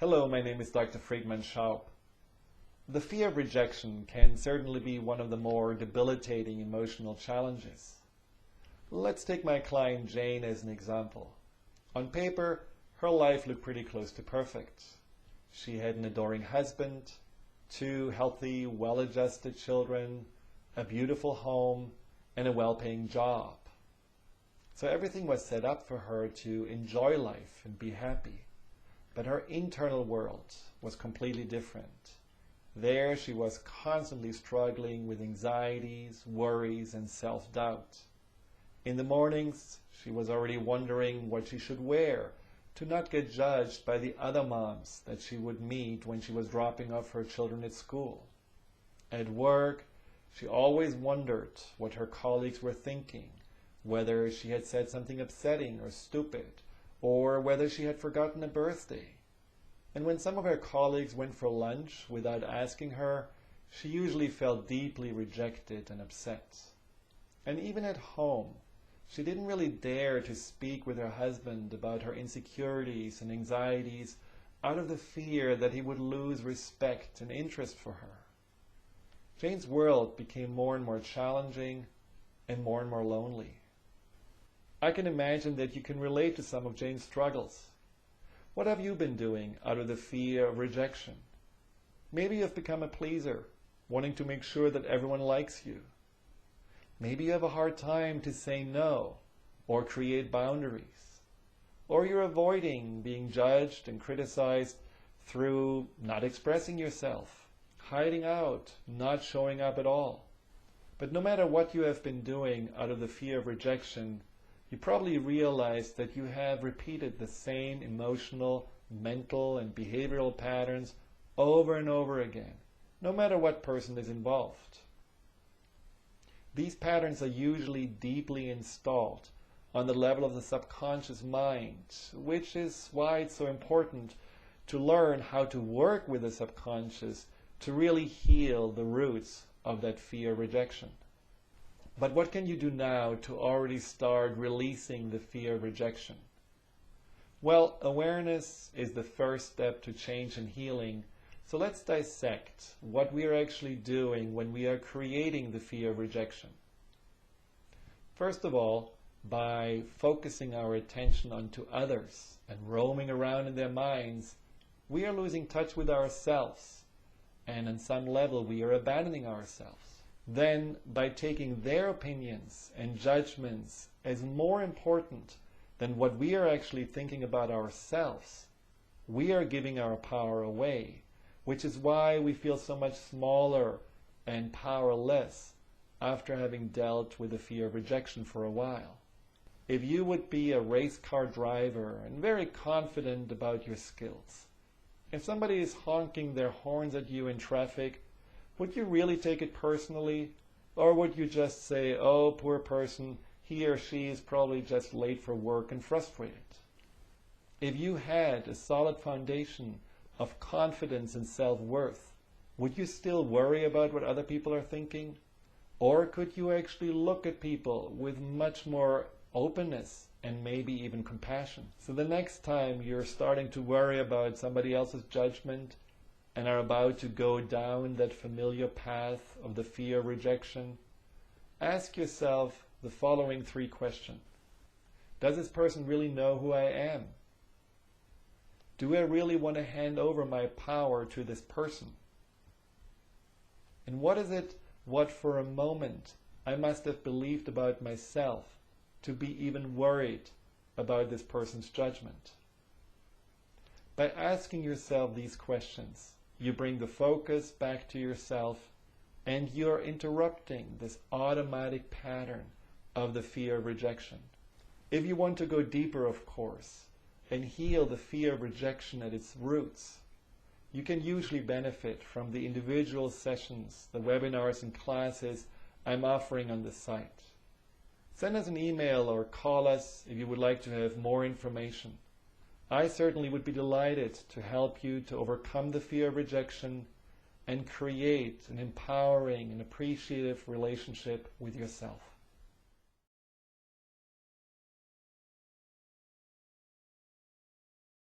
Hello, my name is Dr. Friedemann Schaub. The fear of rejection can certainly be one of the more debilitating emotional challenges. Let's take my client Jane as an example. On paper, her life looked pretty close to perfect. She had an adoring husband, 2 healthy, well-adjusted children, a beautiful home, and a well-paying job. So everything was set up for her to enjoy life and be happy. But her internal world was completely different. There she was constantly struggling with anxieties, worries, and self-doubt. In the mornings, she was already wondering what she should wear to not get judged by the other moms that she would meet when she was dropping off her children at school. At work, she always wondered what her colleagues were thinking, whether she had said something upsetting or stupid, or whether she had forgotten a birthday. And when some of her colleagues went for lunch without asking her, she usually felt deeply rejected and upset. And even at home, she didn't really dare to speak with her husband about her insecurities and anxieties out of the fear that he would lose respect and interest for her. Jane's world became more and more challenging and more lonely. I can imagine that you can relate to some of Jane's struggles. What have you been doing out of the fear of rejection? Maybe you've become a pleaser, wanting to make sure that everyone likes you. Maybe you have a hard time to say no or create boundaries. Or you're avoiding being judged and criticized through not expressing yourself, hiding out, not showing up at all. But no matter what you have been doing out of the fear of rejection, you probably realize that you have repeated the same emotional, mental, and behavioral patterns over and over again, no matter what person is involved. These patterns are usually deeply installed on the level of the subconscious mind, which is why it's so important to learn how to work with the subconscious to really heal the roots of that fear of rejection. But what can you do now to already start releasing the fear of rejection? Well, awareness is the first step to change and healing. So let's dissect what we are actually doing when we are creating the fear of rejection. First of all, by focusing our attention onto others and roaming around in their minds, we are losing touch with ourselves. And on some level, we are abandoning ourselves. Then, by taking their opinions and judgments as more important than what we are actually thinking about ourselves, we are giving our power away, which is why we feel so much smaller and powerless after having dealt with the fear of rejection for a while. If you would be a race car driver and very confident about your skills, if somebody is honking their horns at you in traffic, would you really take it personally? Or would you just say, oh, poor person, he or she is probably just late for work and frustrated? If you had a solid foundation of confidence and self-worth, would you still worry about what other people are thinking? Or could you actually look at people with much more openness and maybe even compassion? So the next time you're starting to worry about somebody else's judgment and are about to go down that familiar path of the fear of rejection, ask yourself the following 3 questions. Does this person really know who I am? Do I really want to hand over my power to this person? And what is it what for a moment I must have believed about myself to be even worried about this person's judgment? By asking yourself these questions, you bring the focus back to yourself and you're interrupting this automatic pattern of the fear of rejection. If you want to go deeper, of course, and heal the fear of rejection at its roots, you can usually benefit from the individual sessions, the webinars and classes I'm offering on the site. Send us an email or call us if you would like to have more information. I certainly would be delighted to help you to overcome the fear of rejection and create an empowering and appreciative relationship with yourself.